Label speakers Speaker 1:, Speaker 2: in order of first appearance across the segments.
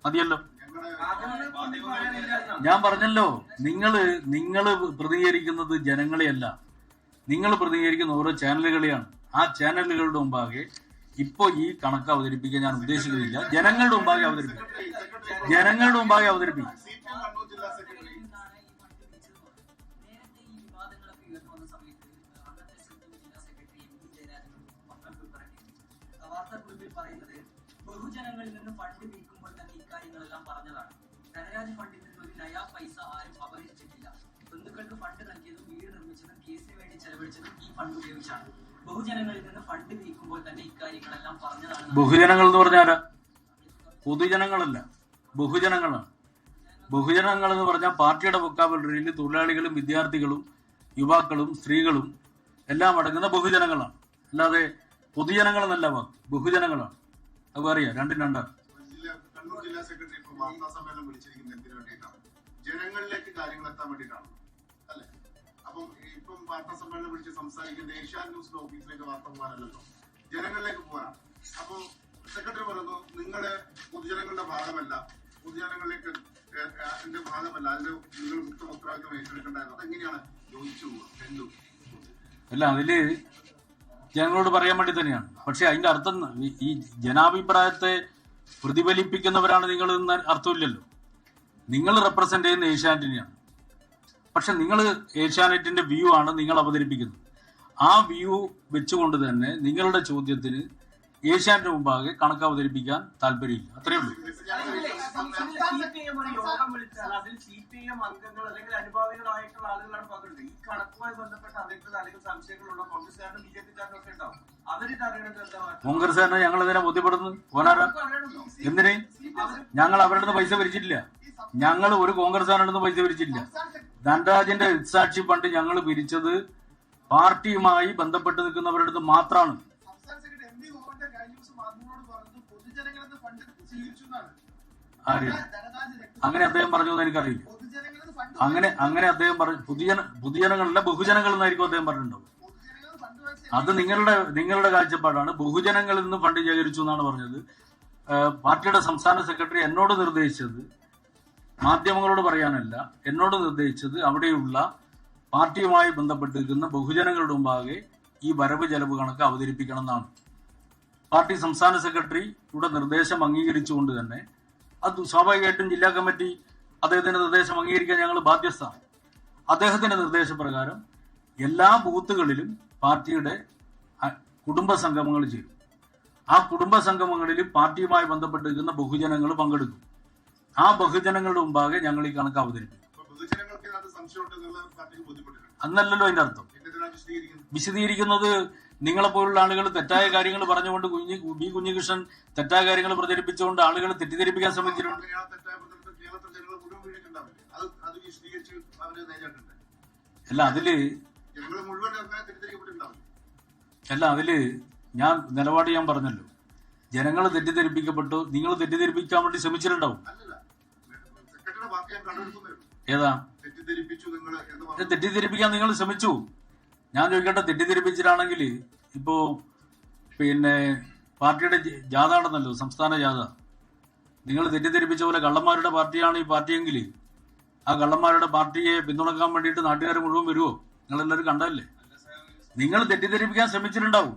Speaker 1: മതിയല്ലോ. ഞാൻ പറഞ്ഞല്ലോ, നിങ്ങള് പ്രതികരിക്കുന്നത് ജനങ്ങളെയല്ല, നിങ്ങൾ പ്രതികരിക്കുന്ന ഓരോ ചാനലുകളെയാണ്. ആ ചാനലുകളുടെ മുമ്പാകെ ഇപ്പൊ ഈ കണക്ക് അവതരിപ്പിക്കാൻ ഞാൻ ഉദ്ദേശിക്കുന്നില്ല. ജനങ്ങളുടെ മുമ്പാകെ അവതരിപ്പിക്കും.
Speaker 2: ബഹുജനങ്ങളിൽ നിന്ന് ഫണ്ട് നീക്കുമ്പോൾ തന്നെ ഇക്കാര്യങ്ങളെല്ലാം പറഞ്ഞതാണ്. ധനരാജ് ഫണ്ടിൽ നിന്ന് ഒരു നയാ പൈസ ആരും അപഹരിച്ചിട്ടില്ല. ബന്ധുക്കൾക്ക് ഫണ്ട് നൽകിയതും വീട് നിർമ്മിച്ചതും കേസിന് വേണ്ടി ചെലവഴിച്ചതും ഈ ഫണ്ട് ഉപയോഗിച്ചാണ്. ബഹുജനങ്ങളിൽ നിന്ന് ഫണ്ട് നീക്കുമ്പോൾ തന്നെ ഇക്കാര്യങ്ങളെല്ലാം പറഞ്ഞതാണ്.
Speaker 1: ബഹുജനങ്ങൾ എന്ന് പറഞ്ഞാൽ പൊതുജനങ്ങളല്ല, ബഹുജനങ്ങളാണ്. ബഹുജനങ്ങൾ എന്ന് പറഞ്ഞാൽ പാർട്ടിയുടെ വൊക്കാബുലറിയിൽ തൊഴിലാളികളും വിദ്യാർത്ഥികളും യുവാക്കളും സ്ത്രീകളും എല്ലാം അടങ്ങുന്ന ബഹുജനങ്ങളാണ്. അല്ലാതെ പൊതുജനങ്ങൾ എന്നല്ല വാക്ക്, ബഹുജനങ്ങളാണ്. അത് അറിയാം, രണ്ടും രണ്ടാണ്.
Speaker 3: കണ്ണൂർ ജില്ലാ സെക്രട്ടറി ഇപ്പോൾ വാർത്താ സമ്മേളനം വിളിച്ചിരിക്കുന്നത് എന്തിനു വേണ്ടിയിട്ടാണ്? ജനങ്ങളിലേക്ക് കാര്യങ്ങൾ എത്താൻ വേണ്ടിയിട്ടാണ് അല്ലെ? അപ്പം ഇപ്പം വാർത്താ സമ്മേളനം വിളിച്ച് സംസാരിക്കുന്നത് ഏഷ്യാനെറ്റ് ന്യൂസിന്റെ ഓഫീസിലേക്ക് വാർത്ത പോകാനല്ലല്ലോ, ജനങ്ങളിലേക്ക് പോകാനാണ്. അപ്പൊ സെക്രട്ടറി പറയുന്നു നിങ്ങളുടെ പൊതുജനങ്ങളുടെ ഭാഗമല്ല, പൊതുജനങ്ങളിലേക്ക് ഭാഗമല്ല, അതിന്റെ നിങ്ങൾ മുക്ത ഉത്തരവാദിത്വം ഏറ്റെടുക്കേണ്ടായിരുന്നു. അതെങ്ങനെയാണ് യോജിച്ചു പോവുക?
Speaker 1: അല്ല, അതില് ജനങ്ങളോട് പറയാൻ വേണ്ടി തന്നെയാണ്. പക്ഷെ അതിന്റെ അർത്ഥം ഈ ജനാഭിപ്രായത്തെ പ്രതിഫലിപ്പിക്കുന്നവരാണ് നിങ്ങൾ എന്ന് അർത്ഥമില്ലല്ലോ. നിങ്ങൾ റെപ്രസെന്റ് ചെയ്യുന്ന ഏഷ്യാനെറ്റിനെയാണ്. പക്ഷെ നിങ്ങൾ ഏഷ്യാനെറ്റിന്റെ വ്യൂ ആണ് നിങ്ങൾ അവതരിപ്പിക്കുന്നത്. ആ വ്യൂ വെച്ചുകൊണ്ട് തന്നെ നിങ്ങളുടെ ചോദ്യത്തിന് ഏഷ്യാനെറ്റിന് മുമ്പാകെ കണക്ക് അവതരിപ്പിക്കാൻ താല്പര്യമില്ല. അത്രയേ ഉള്ളൂ. കോൺഗ്രസ്സുകാരനെ ഞങ്ങൾ എന്തിനാ ബോധ്യപ്പെടുന്നത്? ഓനാരാ? എന്തിന്? ഞങ്ങൾ അവരുടെ നിന്ന് പൈസ പിരിച്ചിട്ടില്ല. ഞങ്ങൾ ഒരു കോൺഗ്രസ്സുകാരുടെ പൈസ പിരിച്ചിട്ടില്ല. ധനരാജിന്റെ സാക്ഷി ഫണ്ട് ഞങ്ങൾ പിരിച്ചത് പാർട്ടിയുമായി ബന്ധപ്പെട്ട് നിൽക്കുന്നവരുടെ അടുത്ത് മാത്രമാണ്. അങ്ങനെ അദ്ദേഹം പറഞ്ഞു എന്ന് എനിക്കറിയില്ല. അങ്ങനെ അദ്ദേഹം പറഞ്ഞു പൊതുജനങ്ങളല്ല ബഹുജനങ്ങൾ എന്നായിരിക്കും അദ്ദേഹം പറഞ്ഞിട്ടുണ്ടാവും. അത് നിങ്ങളുടെ കാഴ്ചപ്പാടാണ്. ബഹുജനങ്ങളിൽ നിന്ന് ഫണ്ട് ശേഖരിച്ചു എന്നാണ് പറഞ്ഞത്. പാർട്ടിയുടെ സംസ്ഥാന സെക്രട്ടറി എന്നോട് നിർദ്ദേശിച്ചത് മാധ്യമങ്ങളോട് പറയാനല്ല, എന്നോട് നിർദ്ദേശിച്ചത് അവിടെയുള്ള പാർട്ടിയുമായി ബന്ധപ്പെട്ടിരിക്കുന്ന ബഹുജനങ്ങളുടെ മുമ്പാകെ ഈ വരവ് ചെലവ് കണക്ക് അവതരിപ്പിക്കണം എന്നാണ്. പാർട്ടി സംസ്ഥാന സെക്രട്ടറിയുടെ നിർദ്ദേശം അംഗീകരിച്ചുകൊണ്ട് തന്നെ അത് സ്വാഭാവികമായിട്ടും ജില്ലാ കമ്മിറ്റി അദ്ദേഹത്തിന്റെ നിർദ്ദേശം അംഗീകരിക്കാൻ ഞങ്ങൾ ബാധ്യസ്ഥമാണ്. അദ്ദേഹത്തിന്റെ നിർദ്ദേശപ്രകാരം എല്ലാ ബൂത്തുകളിലും പാർട്ടിയുടെ കുടുംബ സംഗമങ്ങൾ ചെയ്യും. ആ കുടുംബ സംഗമങ്ങളിൽ പാർട്ടിയുമായി ബന്ധപ്പെട്ടിരിക്കുന്ന ബഹുജനങ്ങൾ പങ്കെടുക്കും. ആ ബഹുജനങ്ങളുടെ മുമ്പാകെ ഞങ്ങൾ ഈ കണക്ക് അവതരിപ്പിക്കും. അന്നല്ലല്ലോ അതിന്റെ അർത്ഥം. വിശദീകരിക്കുന്നത് നിങ്ങളെപ്പോലുള്ള ആളുകൾ തെറ്റായ കാര്യങ്ങൾ പറഞ്ഞുകൊണ്ട് ബി കുഞ്ഞികൃഷ്ണൻ തെറ്റായ കാര്യങ്ങൾ പ്രചരിപ്പിച്ചുകൊണ്ട് ആളുകളെ തെറ്റിദ്ധരിപ്പിക്കാൻ ശ്രമിച്ചിട്ടുണ്ട്. അല്ല അതില് ഞാൻ നിലപാട് ഞാൻ പറഞ്ഞല്ലോ, ജനങ്ങൾ തെറ്റിദ്ധരിപ്പിക്കപ്പെട്ടു, നിങ്ങൾ തെറ്റിദ്ധരിപ്പിക്കാൻ വേണ്ടി ശ്രമിച്ചിട്ടുണ്ടാവും. ഏതാ തെറ്റിദ്ധരിപ്പിക്കാൻ നിങ്ങൾ ശ്രമിച്ചു? ഞാൻ ചോദിക്കട്ടെ, തെറ്റിദ്ധരിപ്പിച്ചിട്ടാണെങ്കിൽ ഇപ്പോ പാർട്ടിയുടെ ജാഥ നടന്നല്ലോ, സംസ്ഥാന ജാഥ. നിങ്ങൾ തെറ്റിദ്ധരിപ്പിച്ച പോലെ കള്ളന്മാരുടെ പാർട്ടിയാണ് ഈ പാർട്ടിയെങ്കിൽ ആ കള്ളന്മാരുടെ പാർട്ടിയെ പിന്തുണക്കാൻ വേണ്ടിയിട്ട് നാട്ടുകാർ മുഴുവൻ വരുമോ? നിങ്ങളെല്ലാവരും കണ്ടല്ലേ. നിങ്ങൾ തെറ്റിദ്ധരിപ്പിക്കാൻ ശ്രമിച്ചിട്ടുണ്ടാവും.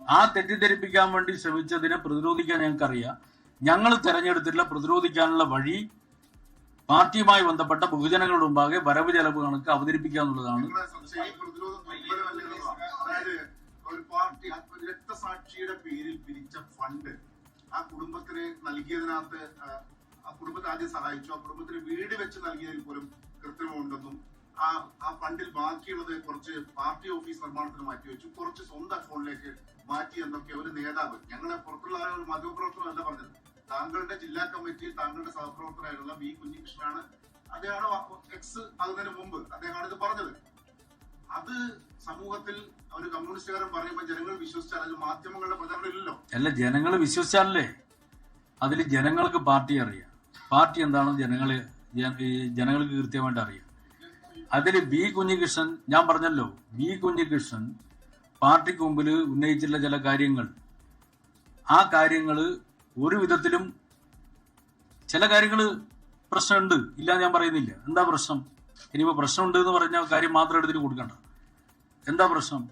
Speaker 1: ആ തെറ്റിദ്ധരിപ്പിക്കാൻ വേണ്ടി ശ്രമിച്ചതിനെ പ്രതിരോധിക്കാൻ ഞങ്ങൾക്കറിയാം. ഞങ്ങൾ തെരഞ്ഞെടുത്തിട്ടുള്ള പ്രതിരോധിക്കാനുള്ള വഴി പാർട്ടിയുമായി ബന്ധപ്പെട്ട ബഹുജനങ്ങളുടെ മുമ്പാകെ വരവ് ചെലവ് കണക്ക് അവതരിപ്പിക്കുക എന്നുള്ളതാണ്.
Speaker 3: ഒരു പാർട്ടി രക്തസാക്ഷിയുടെ പേരിൽ പിരിച്ച ഫണ്ട് ആ കുടുംബത്തിന് നൽകിയതിനകത്ത് ആ കുടുംബത്തെ ആദ്യം സഹായിച്ചു, ആ കുടുംബത്തിന് വീട് വെച്ച് നൽകിയതിൽ പോലും കൃത്രിമമുണ്ടെന്നും ആ ഫണ്ടിൽ ബാക്കിയുള്ളത് കുറച്ച് പാർട്ടി ഓഫീസ് നിർമ്മാണത്തിന് മാറ്റിവെച്ചു, കുറച്ച് സ്വന്തം അക്കൗണ്ടിലേക്ക് മാറ്റി എന്നൊക്കെ ഒരു നേതാവ്, ഞങ്ങളെ പുറത്തുള്ള ആളുകൾ മാധ്യമപ്രവർത്തനമല്ല പറഞ്ഞത്, താങ്കളുടെ ജില്ലാ കമ്മിറ്റിയിൽ താങ്കളുടെ സഹപ്രവർത്തകരായിട്ടുള്ള ബി കുഞ്ഞികൃഷ്ണനാണ്, അദ്ദേഹമാണ് എക്സ് ആകുന്നതിന് മുമ്പ് അദ്ദേഹമാണ് ഇത് പറഞ്ഞത്. അത് സമൂഹത്തിൽ ഒരു കമ്മ്യൂണിസ്റ്റുകാരൻ പറയുമ്പോൾ ജനങ്ങൾ വിശ്വസിച്ചാൽ അത് മാധ്യമങ്ങളുടെ പ്രചാരണമില്ലല്ലോ.
Speaker 1: അല്ല, ജനങ്ങൾ വിശ്വസിച്ചാലല്ലേ. അതിൽ ജനങ്ങൾക്ക് പാർട്ടി അറിയാം. പാർട്ടി എന്താണെന്ന് ജനങ്ങൾക്ക് കൃത്യമായിട്ട് അറിയാം. അതിൽ ബി കുഞ്ഞികൃഷ്ണൻ, ഞാൻ പറഞ്ഞല്ലോ, ബി കുഞ്ഞികൃഷ്ണൻ പാർട്ടിക്ക് മുമ്പിൽ ഉന്നയിച്ചിട്ടുള്ള ചില കാര്യങ്ങൾ, ആ കാര്യങ്ങൾ ഒരു വിധത്തിലും ചില കാര്യങ്ങൾ പ്രശ്നമുണ്ട്, ഇല്ല ഞാൻ പറയുന്നില്ല. എന്താ പ്രശ്നം? ഇനിയിപ്പോൾ പ്രശ്നമുണ്ട് എന്ന് പറഞ്ഞ കാര്യം മാത്രം എടുത്തിട്ട് കൊടുക്കണ്ട. എന്താ പ്രശ്നം?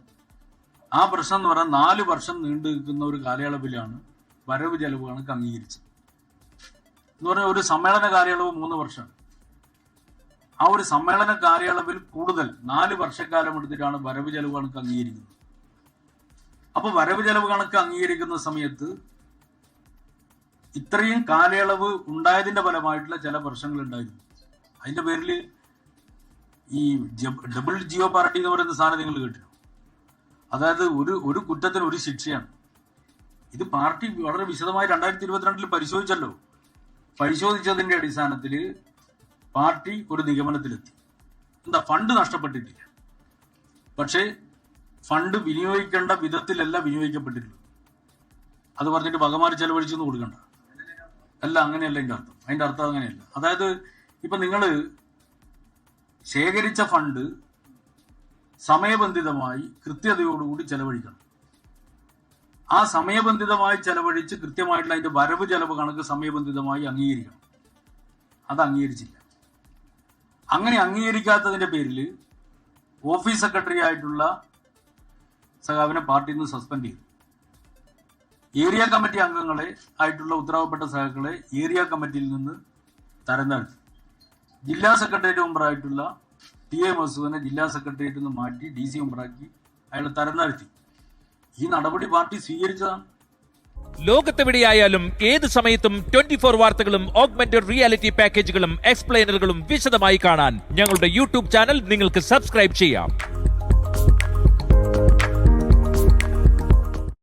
Speaker 1: ആ പ്രശ്നം എന്ന് പറഞ്ഞാൽ 4 വർഷം നീണ്ടു നിൽക്കുന്ന ഒരു കാലയളവിലാണ് വരവ് ചെലവ് കണക്ക് അംഗീകരിച്ചത്. എന്ന് പറഞ്ഞാൽ ഒരു സമ്മേളന കാലയളവ് 3 വർഷമാണ്. ആ ഒരു സമ്മേളന കാലയളവിൽ കൂടുതൽ 4 വർഷക്കാലം എടുത്തിട്ടാണ് വരവ് ചെലവ് കണക്ക് അംഗീകരിക്കുന്നത്. അപ്പൊ വരവ് ചെലവ് കണക്ക് അംഗീകരിക്കുന്ന സമയത്ത് ഇത്രയും കാലയളവ് ഉണ്ടായതിന്റെ ഫലമായിട്ടുള്ള ചില പ്രശ്നങ്ങൾ ഉണ്ടായിരുന്നു. അതിന്റെ പേരിൽ ഈ ഡബിൾ ജിയോ പാർട്ടി എന്ന് പറയുന്ന സാധനം നിങ്ങൾ കേട്ടിരുന്നു. അതായത് ഒരു കുറ്റത്തിന് ഒരു ശിക്ഷയാണ്. ഇത് പാർട്ടി വളരെ വിശദമായി 2022 പരിശോധിച്ചല്ലോ. പരിശോധിച്ചതിന്റെ അടിസ്ഥാനത്തിൽ പാർട്ടി ഒരു നിഗമനത്തിലെത്തി. എന്താ, ഫണ്ട് നഷ്ടപ്പെട്ടിട്ടില്ല, പക്ഷേ ഫണ്ട് വിനിയോഗിക്കേണ്ട വിധത്തിലല്ല വിനിയോഗിക്കപ്പെട്ടിട്ടുള്ളത്. അത് പറഞ്ഞിട്ട് ഭഗവാന് ചെലവഴിച്ചൊന്നും കൊടുക്കണ്ട. അല്ല, അങ്ങനെയല്ല അതിന്റെ അർത്ഥം അങ്ങനെയല്ല. അതായത് ഇപ്പൊ നിങ്ങൾ ശേഖരിച്ച ഫണ്ട് സമയബന്ധിതമായി കൃത്യതയോടുകൂടി ചെലവഴിക്കണം. ആ സമയബന്ധിതമായി ചെലവഴിച്ച് കൃത്യമായിട്ടുള്ള അതിന്റെ വരവ് ചെലവ് കണക്ക് സമയബന്ധിതമായി അംഗീകരിക്കണം. അത് അംഗീകരിച്ചില്ല. അങ്ങനെ അംഗീകരിക്കാത്തതിന്റെ പേരിൽ ഓഫീസ് സെക്രട്ടറി ആയിട്ടുള്ള സഖാവിനെ പാർട്ടിയിൽ നിന്ന് സസ്പെൻഡ് ചെയ്തു. ഏരിയ കമ്മിറ്റി അംഗങ്ങളെ ആയിട്ടുള്ള ഉത്തരവാദപ്പെട്ട സഖാക്കളെ ഏരിയ കമ്മിറ്റിയിൽ നിന്ന് തരം താഴ്ത്തി. ജില്ലാ സെക്രട്ടേറിയറ്റ് മെമ്പറായിട്ടുള്ള TA മസൂദിനെ ജില്ലാ സെക്രട്ടേറിയറ്റിൽ നിന്ന് മാറ്റി DC മെമ്പറാക്കി അയാളെ തരം താഴ്ത്തി. ഈ നടപടി പാർട്ടി സ്വീകരിച്ചതാണ്.
Speaker 4: ലോകത്തെവിടെയായാലും ഏത് സമയത്തും 24 വാർത്തകളും ഓഗ്മെന്റഡ് റിയാലിറ്റി പാക്കേജുകളും എക്സ്പ്ലെയിനറുകളും വിശദമായി കാണാൻ ഞങ്ങളുടെ YouTube ചാനൽ നിങ്ങൾക്ക് സബ്സ്ക്രൈബ് ചെയ്യാം.